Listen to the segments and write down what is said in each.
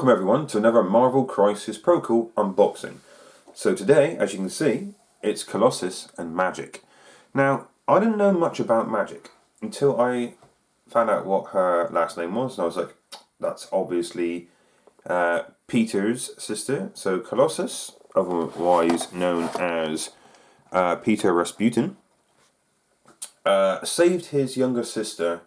Welcome everyone to another Marvel Crisis Protocol unboxing. So today, as you can see, it's Colossus and Magik. Now, I didn't know much about Magik until I found out what her last name was, and I was like, that's obviously Peter's sister. So Colossus, otherwise known as Peter Rasputin, saved his younger sister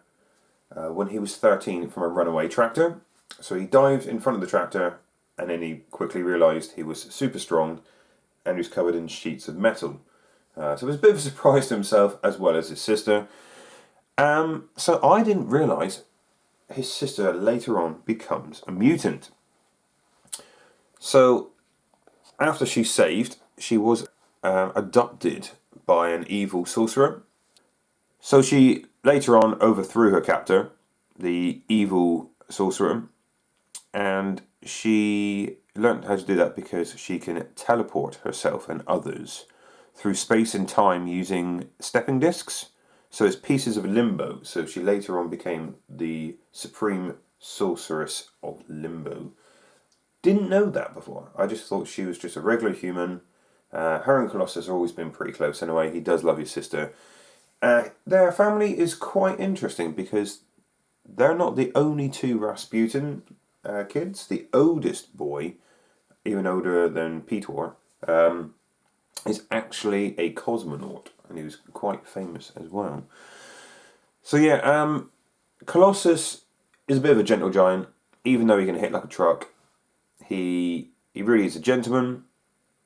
when he was 13 from a runaway tractor. So he dived in front of the tractor, and then he quickly realised he was super strong and he was covered in sheets of metal. So it was a bit of a surprise to himself as well as his sister. So I didn't realise his sister later on becomes a mutant. So after she's saved, she was adopted by an evil sorcerer. So she later on overthrew her captor, the evil sorcerer, and she learnt how to do that because she can teleport herself and others through space and time using stepping discs. So it's pieces of limbo. So she later on became the supreme sorceress of limbo. Didn't know that before. I just thought she was just a regular human. Her and Colossus have always been pretty close anyway. He does love his sister. Their family is quite interesting because they're not the only two Rasputin kids. The oldest boy, even older than Peter, is actually a cosmonaut, and he was quite famous as well. So yeah, Colossus is a bit of a gentle giant, even though he can hit like a truck. He really is a gentleman.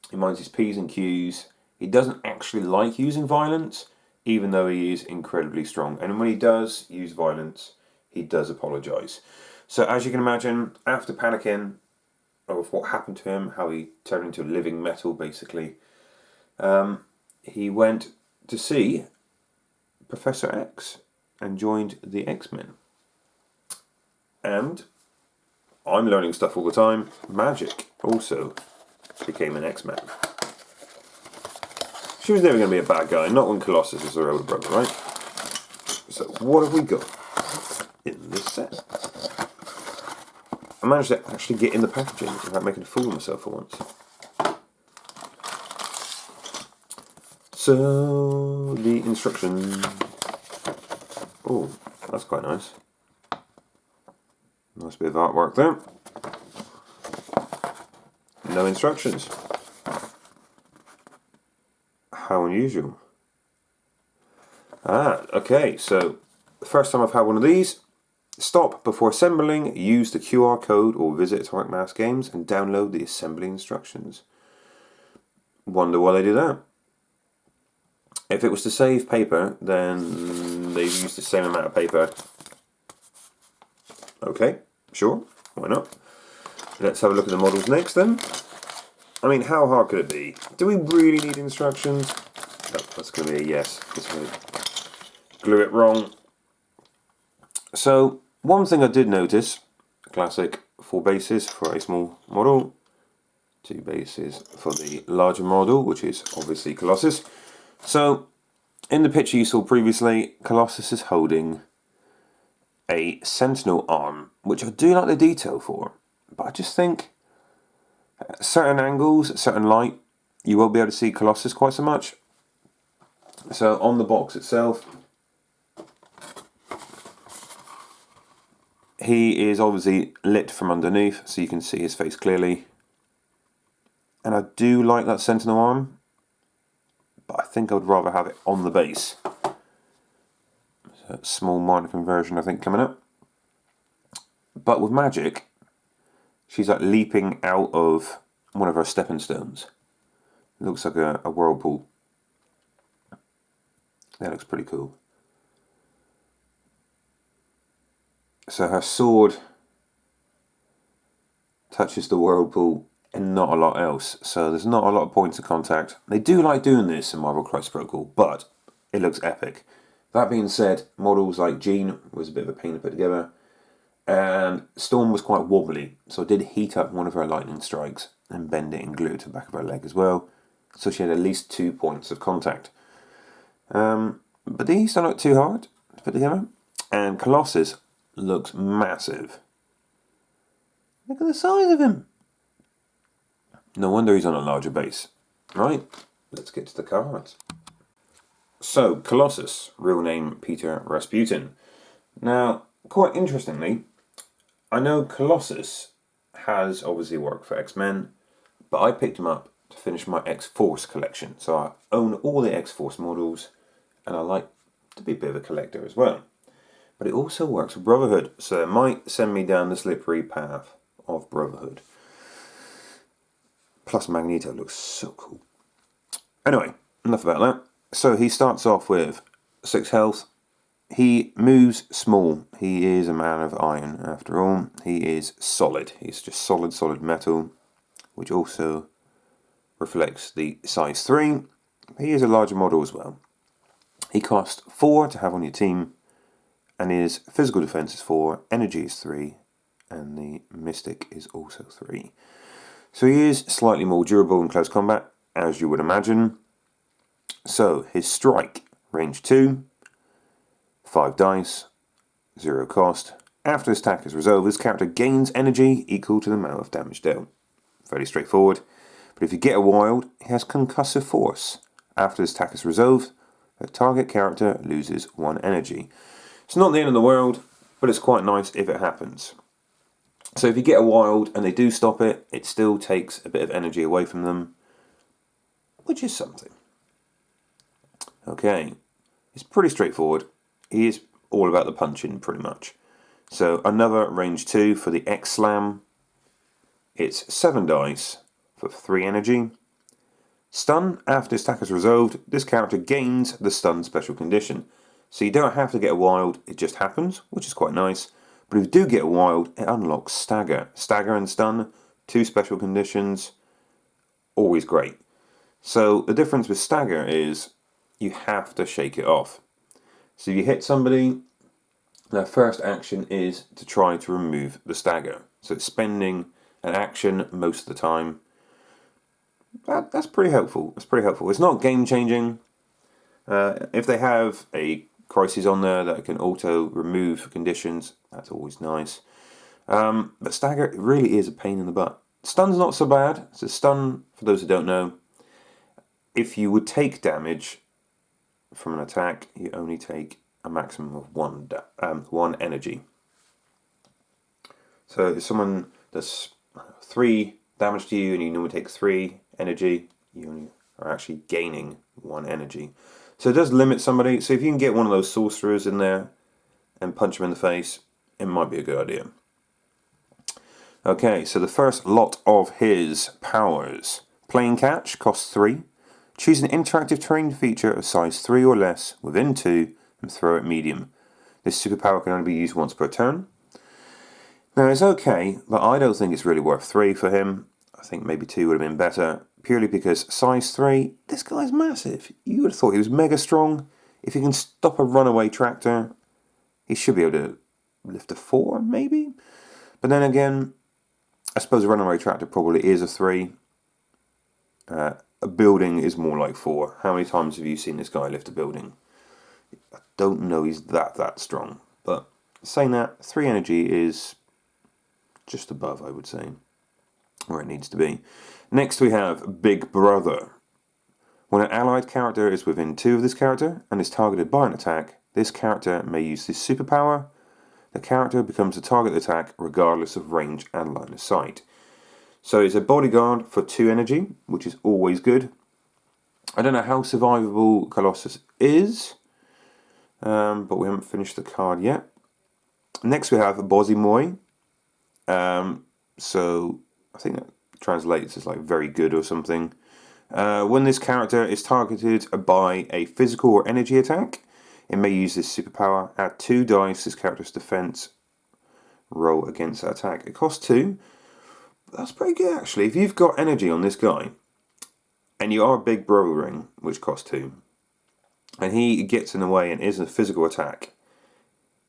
He minds his P's and Q's. He doesn't actually like using violence, even though he is incredibly strong. And when he does use violence, he does apologise. So as you can imagine, after panicking of what happened to him, how he turned into living metal basically, he went to see Professor X and joined the X-Men. And I'm learning stuff all the time. Magik also became an X-Men. She was never going to be a bad guy, not when Colossus was her older brother, right? So what have we got in this set? I managed to actually get in the packaging without making a fool of myself for once. So, the instructions. Oh, that's quite nice. Nice bit of artwork there. No instructions. How unusual. Okay, so the first time I've had one of these. Stop before assembling, use the QR code or visit Atomic Mass Games and download the assembly instructions. Wonder why they do that. If it was to save paper, then they've used the same amount of paper. Okay, sure, why not? Let's have a look at the models next then. I mean, how hard could it be? Do we really need instructions? Oh, that's going to be a yes, because I glue it wrong. So, one thing I did notice, classic 4 bases for a small model, 2 bases for the larger model, which is obviously Colossus. So, in the picture you saw previously, Colossus is holding a sentinel arm, which I do like the detail for, but I just think at certain angles, certain light, you won't be able to see Colossus quite so much. So, on the box itself, he is obviously lit from underneath, so you can see his face clearly. And I do like that sentinel arm, but I think I would rather have it on the base. So small minor conversion, I think, coming up. But with Magik, she's like leaping out of one of her stepping stones. It looks like a whirlpool. That looks pretty cool. So her sword touches the whirlpool and not a lot else. So there's not a lot of points of contact. They do like doing this in Marvel Crisis Protocol, but it looks epic. That being said, models like Jean was a bit of a pain to put together, and Storm was quite wobbly, so I did heat up one of her lightning strikes and bend it and glue it to the back of her leg as well. So she had at least 2 points of contact. But these don't look too hard to put together. And Colossus looks massive. Look at the size of him. No wonder he's on a larger base. Right, let's get to the cards. So, Colossus, real name Peter Rasputin. Now, quite interestingly, I know Colossus has obviously worked for X-Men, but I picked him up to finish my X-Force collection. So I own all the X-Force models, and I like to be a bit of a collector as well. But it also works for Brotherhood, so it might send me down the slippery path of Brotherhood. Plus Magneto looks so cool. Anyway, enough about that. So he starts off with 6 health. He moves small. He is a man of iron after all. He is solid. He's just solid metal, which also reflects the size 3. He is a larger model as well. He costs 4 to have on your team, and his physical defense is 4, energy is 3, and the mystic is also 3. So he is slightly more durable in close combat, as you would imagine. So his strike, range 2, 5 dice, 0 cost. After his attack is resolved, this character gains energy equal to the amount of damage dealt. Fairly straightforward. But if you get a wild, he has concussive force. After his attack is resolved, the target character loses 1 energy. It's not the end of the world, but it's quite nice if it happens. So if you get a wild and they do stop it, it still takes a bit of energy away from them, which is something. Okay, it's pretty straightforward. He is all about the punching pretty much. So another range 2 for the X-Slam. It's 7 dice for 3 energy. Stun, after his attack is resolved, this character gains the stun special condition. So you don't have to get a wild, it just happens, which is quite nice. But if you do get a wild, it unlocks stagger. Stagger and stun, 2 special conditions, always great. So the difference with stagger is you have to shake it off. So if you hit somebody, their first action is to try to remove the stagger. So it's spending an action most of the time. That's pretty helpful. It's pretty helpful. It's not game changing. If they have a crisis on there that can auto remove conditions, that's always nice. But stagger really is a pain in the butt. Stun's not so bad. So stun, for those who don't know, if you would take damage from an attack, you only take a maximum of 1 energy. So if someone does 3 damage to you and you normally take 3 energy, you only are actually gaining 1 energy. So it does limit somebody. So if you can get one of those sorcerers in there and punch them in the face, it might be a good idea. Okay, so the first lot of his powers. Playing catch costs 3. Choose an interactive terrain feature of size 3 or less within 2 and throw it medium. This superpower can only be used once per turn. Now it's okay, but I don't think it's really worth 3 for him. I think maybe 2 would have been better, purely because size 3, this guy's massive. You would have thought he was mega strong. If he can stop a runaway tractor, he should be able to lift a 4, maybe? But then again, I suppose a runaway tractor probably is a 3. A building is more like 4. How many times have you seen this guy lift a building? I don't know he's that strong. But saying that, 3 energy is just above, I would say, where it needs to be. Next we have Big Brother. When an allied character is within 2 of this character and is targeted by an attack, this character may use this superpower. The character becomes a target attack regardless of range and line of sight. So it's a bodyguard for 2 energy, which is always good. I don't know how survivable Colossus is, but we haven't finished the card yet. Next we have Bodmin. So I think that translates as like very good or something. When this character is targeted by a physical or energy attack, it may use this superpower. Add 2 dice this character's defense roll against that attack. It costs 2. That's pretty good actually. If you've got energy on this guy, and you are a big brothering, which costs 2, and he gets in the way and is a physical attack,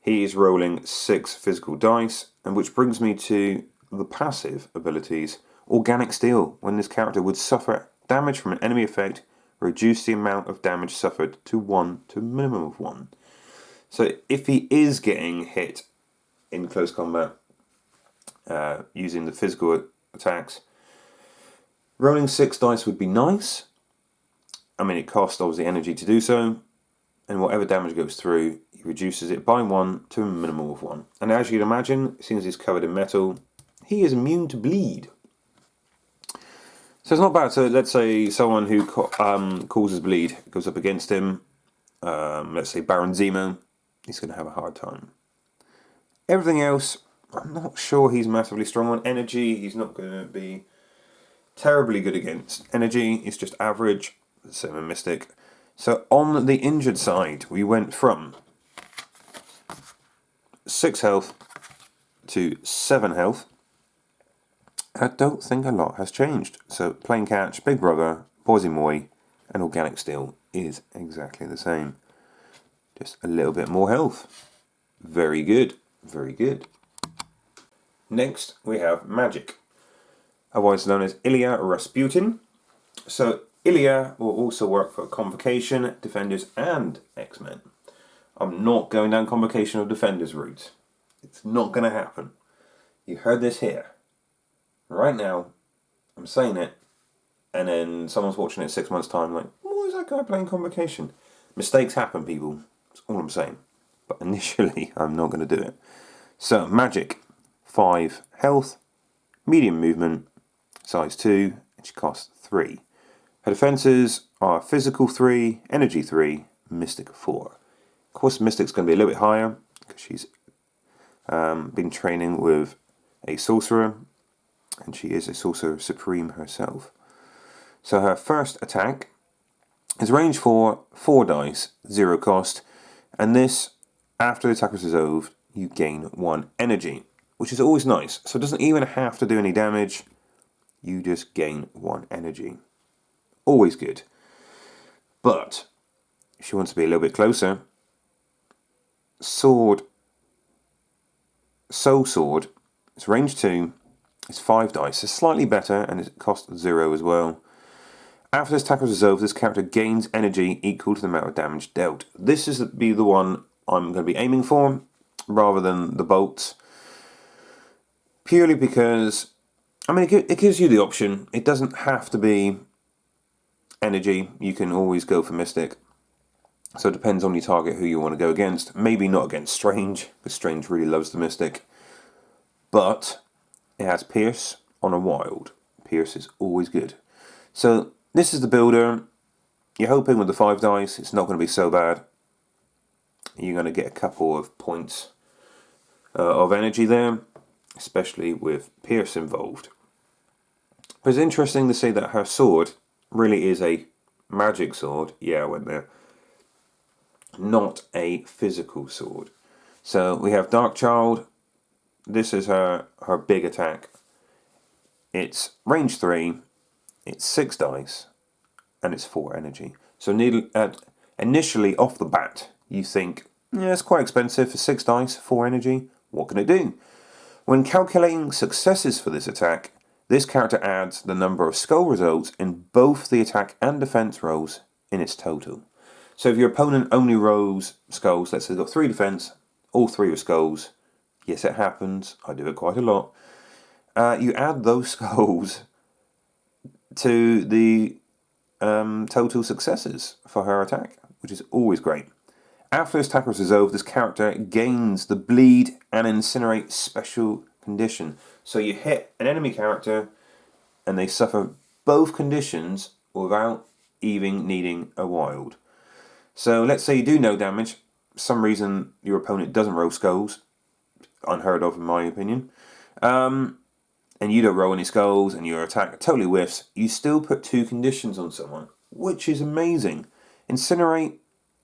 he is rolling 6 physical dice, and which brings me to the passive abilities. Organic Steel. When this character would suffer damage from an enemy effect, reduce the amount of damage suffered to 1 to a minimum of 1. So if he is getting hit in close combat, using the physical attacks. Rolling 6 dice would be nice. I mean, it costs obviously energy to do so, and whatever damage goes through, he reduces it by 1 to a minimum of 1. And as you'd imagine, since he's covered in metal, he is immune to bleed. So it's not bad. So let's say someone who causes bleed goes up against him, let's say Baron Zemo, he's going to have a hard time. Everything else, I'm not sure he's massively strong on. Energy, he's not going to be terribly good against. Energy, he's just average, same as Mystic. So on the injured side, we went from 6 health to 7 health. I don't think a lot has changed. So Plain Catch, Big Brother, Boise Moi, and Organic Steel is exactly the same. Just a little bit more health. Very good, very good. Next we have Magik, otherwise known as Ilya Rasputin. So Ilya will also work for Convocation, Defenders and X-Men. I'm not going down Convocation or Defenders route. It's not going to happen. You heard this here. Right now, I'm saying it, and then someone's watching it 6 months' time like, why is that guy playing Convocation? Mistakes happen, people. That's all I'm saying. But initially, I'm not going to do it. So, Magik, 5 health, medium movement, size 2, and she costs 3. Her defences are physical 3, energy 3, mystic 4. Of course, mystic's going to be a little bit higher, because she's been training with a sorcerer, and she is a Sorcerer Supreme herself. So her first attack is range 4 dice, 0 cost, and this, after the attack is resolved, you gain 1 energy, which is always nice. So it doesn't even have to do any damage, you just gain 1 energy. Always good. But, if she wants to be a little bit closer, Soul Sword, it's range 2, it's 5 dice, it's slightly better, and it costs 0 as well. After this attack is resolved, this character gains energy equal to the amount of damage dealt. This is the one I'm going to be aiming for, rather than the bolts. Purely because, I mean, it gives you the option. It doesn't have to be energy. You can always go for Mystic. So it depends on your target who you want to go against. Maybe not against Strange, because Strange really loves the Mystic. But it has Pierce on a Wild. Pierce is always good. So this is the builder. You're hoping with the 5 dice it's not going to be so bad. You're going to get a couple of points of energy there, especially with Pierce involved. But it's interesting to see that her sword really is a magic sword. Yeah, I went there. Not a physical sword. So we have Darkchild. This is her big attack. It's range 3, it's 6 dice, and it's 4 energy. So initially off the bat, you think, yeah, it's quite expensive for 6 dice, 4 energy. What can it do? When calculating successes for this attack, this character adds the number of skull results in both the attack and defense rolls in its total. So if your opponent only rolls skulls, let's say they've got 3 defense, all 3 are skulls, yes it happens, I do it quite a lot, you add those skulls to the total successes for her attack, which is always great. After this attack is resolved, this character gains the Bleed and Incinerate special condition. So you hit an enemy character and they suffer both conditions without even needing a wild. So let's say you do no damage, for some reason your opponent doesn't roll skulls, unheard of in my opinion, and you don't roll any skulls and your attack totally whiffs, you still put 2 conditions on someone, which is amazing. Incinerate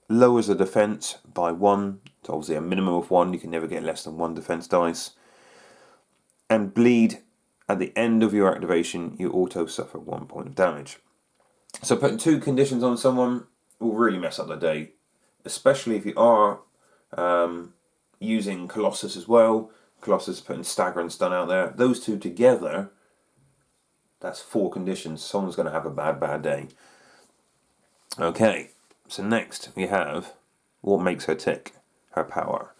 lowers the defense by 1, to obviously a minimum of 1, you can never get less than 1 defense dice. And Bleed, at the end of your activation, you auto suffer 1 point of damage. So putting 2 conditions on someone will really mess up their day, especially if you are using Colossus as well. Colossus putting Stagger and Stun out there. Those 2 together, that's 4 conditions. Someone's going to have a bad day. Okay, so next we have what makes her tick, her power.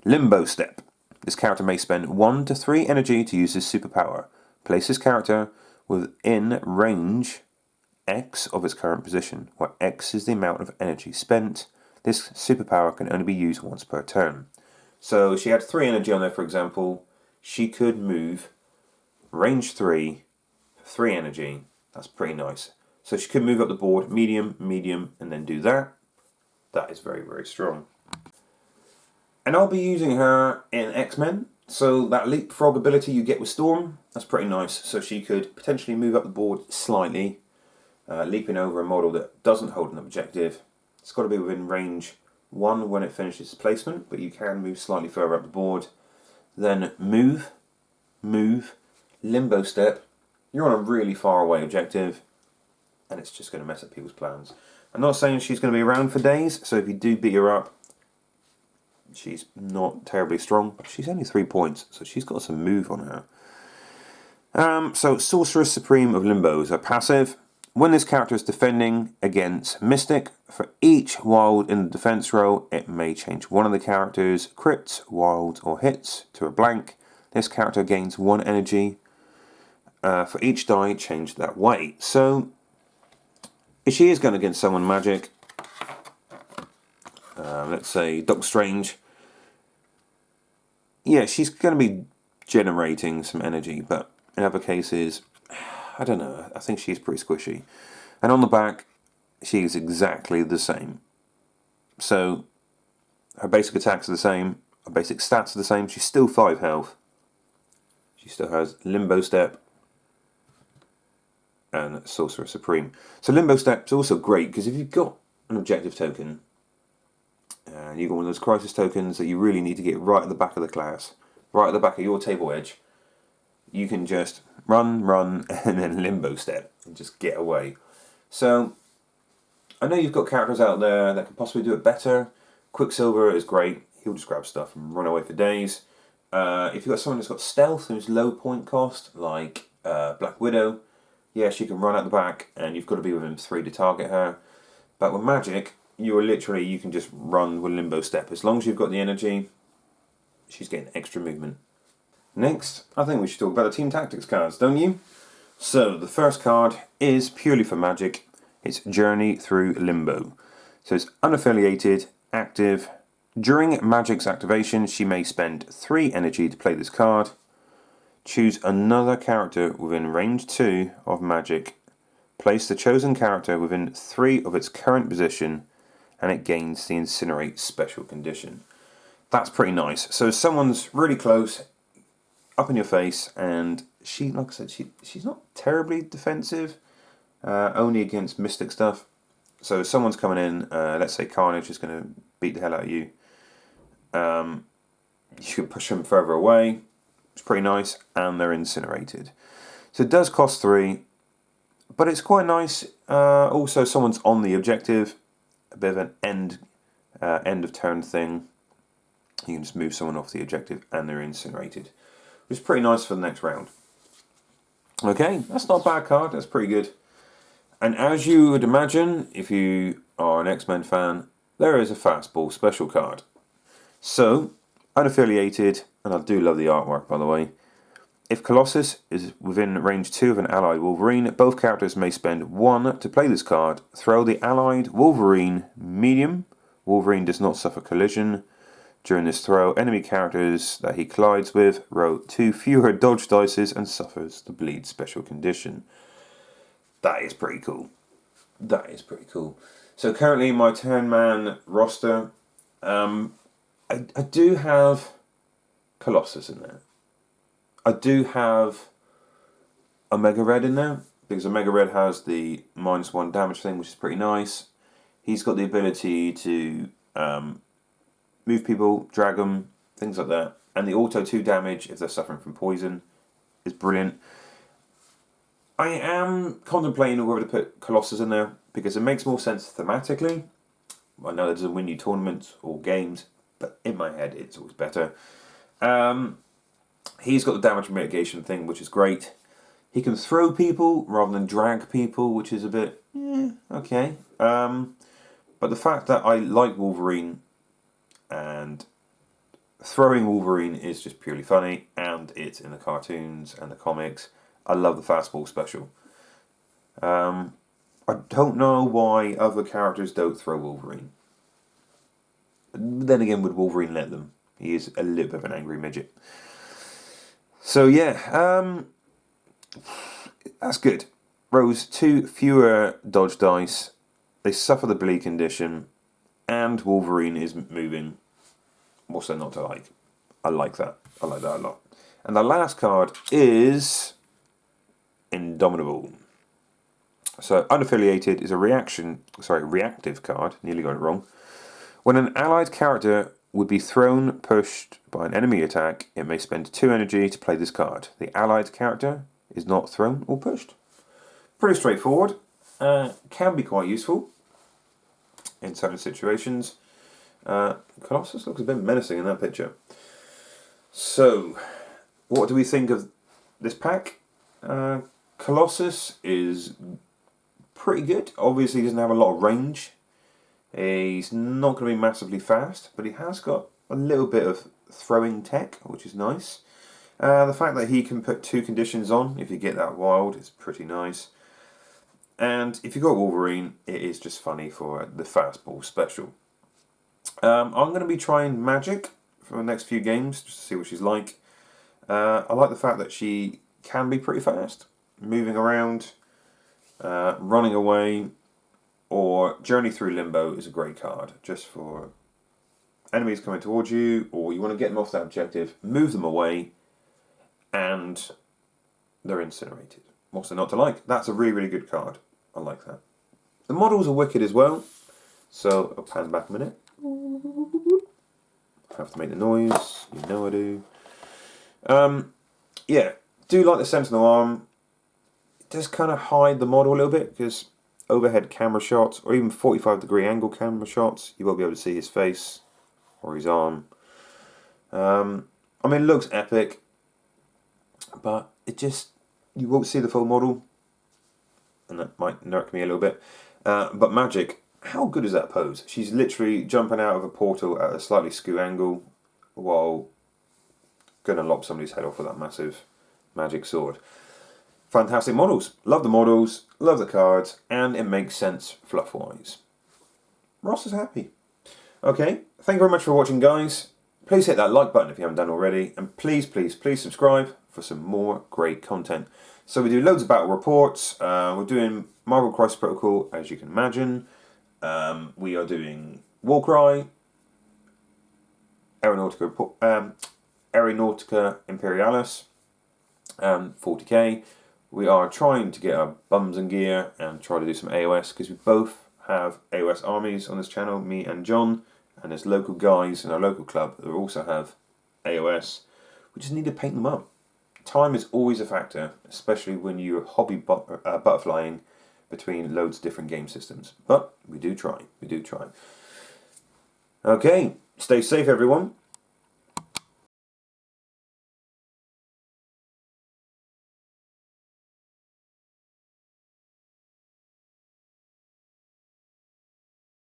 Limbo Step. This character may spend 1 to 3 energy to use this superpower. Place this character within range X of its current position, where X is the amount of energy spent. This superpower can only be used once per turn. So she had 3 energy on there, for example. She could move range 3, 3 energy. That's pretty nice. So she could move up the board, medium, medium, and then do that. That is very, very strong. And I'll be using her in X-Men. So that leapfrog ability you get with Storm, that's pretty nice. So she could potentially move up the board slightly, leaping over a model that doesn't hold an objective. It's got to be within range 1 when it finishes its placement, but you can move slightly further up the board. Then move, limbo step. You're on a really far away objective, and it's just going to mess up people's plans. I'm not saying she's going to be around for days, so if you do beat her up, she's not terribly strong, but she's only 3 points, so she's got some move on her. So Sorceress Supreme of Limbo is her passive. When this character is defending against Mystic, for each wild in the defense row, it may change one of the characters' crits, wilds, or hits to a blank. This character gains 1 energy. For each die, change that way. So, if she is going against someone magic, let's say Doctor Strange, yeah, she's going to be generating some energy, but in other cases, I don't know, I think she's pretty squishy. And on the back, she's exactly the same. So, her basic attacks are the same, her basic stats are the same, she's still 5 health. She still has Limbo Step and Sorcerer Supreme. So Limbo Step's also great, because if you've got an objective token, and you've got one of those crisis tokens that you really need to get right at the back of the class, right at the back of your table edge, you can just run, and then Limbo Step, and just get away. So, I know you've got characters out there that can possibly do it better. Quicksilver is great, he'll just grab stuff and run away for days. If you've got someone that's got stealth, who's low point cost, like Black Widow, yeah, she can run out the back, and you've got to be within 3 to target her. But with Magic, you can just run with Limbo Step. As long as you've got the energy, she's getting extra movement. Next, I think we should talk about the Team Tactics cards, don't you? So, the first card is purely for Magic. It's Journey Through Limbo. So it's unaffiliated, active. During Magic's activation, she may spend 3 energy to play this card. Choose another character within range 2 of Magic. Place the chosen character within 3 of its current position, and it gains the Incinerate special condition. That's pretty nice. So if someone's really close, up in your face, and she, like I said, she's not terribly defensive, only against Mystic stuff. So if someone's coming in, let's say Carnage is going to beat the hell out of you, you can push them further away. It's pretty nice, and they're incinerated. So it does cost 3, but it's quite nice. Also, someone's on the objective, a bit of an end of turn thing. You can just move someone off the objective, and they're incinerated, which is pretty nice for the next round. Okay, that's not a bad card. That's pretty good. And as you would imagine, if you are an X-Men fan, there is a fastball special card. So, unaffiliated, and I do love the artwork, by the way. If Colossus is within range 2 of an allied Wolverine, both characters may spend 1 to play this card. Throw the allied Wolverine medium. Wolverine does not suffer collision. During this throw, enemy characters that he collides with roll 2 fewer dodge dices and suffers the bleed special condition. That is pretty cool. That is pretty cool. So currently in my turn man roster, I do have Colossus in there. I do have Omega Red in there, because Omega Red has the -1 damage thing, which is pretty nice. He's got the ability to move people, drag them, things like that. And the auto 2 damage if they're suffering from poison is brilliant. I am contemplating whether to put Colossus in there, because it makes more sense thematically. I know that doesn't win you tournaments or games, but in my head it's always better. He's got the damage mitigation thing, which is great. He can throw people rather than drag people, which is a bit, okay. But the fact that I like Wolverine, and Throwing Wolverine is just purely funny, and it's in the cartoons and the comics. I love the fastball special. I don't know why other characters don't throw Wolverine. Then again, would Wolverine let them? He is a little bit of an angry midget. So yeah, that's good. Rose, 2 fewer dodge dice. They suffer the bleed condition, and Wolverine is moving. What's there not to like? I like that. I like that a lot. And the last card is Indomitable. So unaffiliated is a reactive card. Nearly got it wrong. When an allied character would be thrown, pushed by an enemy attack, it may spend 2 energy to play this card. The allied character is not thrown or pushed. Pretty straightforward. Can be quite useful in certain situations. Colossus looks a bit menacing in that picture. So, what do we think of this pack? Colossus is pretty good. Obviously, he doesn't have a lot of range. He's not going to be massively fast, but he has got a little bit of throwing tech, which is nice. The fact that he can put 2 conditions on, if you get that wild, is pretty nice. And if you've got Wolverine, it is just funny for the fastball special. I'm going to be trying Magik for the next few games, just to see what she's like. I like the fact that she can be pretty fast, moving around, running away, or Journey Through Limbo is a great card, just for enemies coming towards you, or you want to get them off that objective, move them away, and they're incinerated. What's there not to like? That's a really, really good card. I like that. The models are wicked as well, so I'll pan back a minute. I have to make the noise, you know I do. Yeah, do like the Sentinel arm. It does kind of hide the model a little bit, because overhead camera shots, or even 45-degree angle camera shots, you won't be able to see his face or his arm. I mean, it looks epic, but it just, you won't see the full model, and that might nerk me a little bit. But Magik, how good is that pose? She's literally jumping out of a portal at a slightly skew angle while going to lop somebody's head off with that massive magic sword. Fantastic models. Love the models, love the cards, and it makes sense fluff-wise. Ross is happy. Okay, thank you very much for watching, guys. Please hit that like button if you haven't done already, and please, please, please subscribe for some more great content. So we do loads of battle reports. We're doing Marvel Crisis Protocol, as you can imagine. We are doing Warcry, Aeronautica Imperialis, and 40k. We are trying to get our bums in gear and try to do some AOS, because we both have AOS armies on this channel, me and John, and there's local guys in our local club that also have AOS. We just need to paint them up. Time is always a factor, especially when you're hobby butterflying between loads of different game systems. But we do try. We do try. Okay, stay safe, everyone.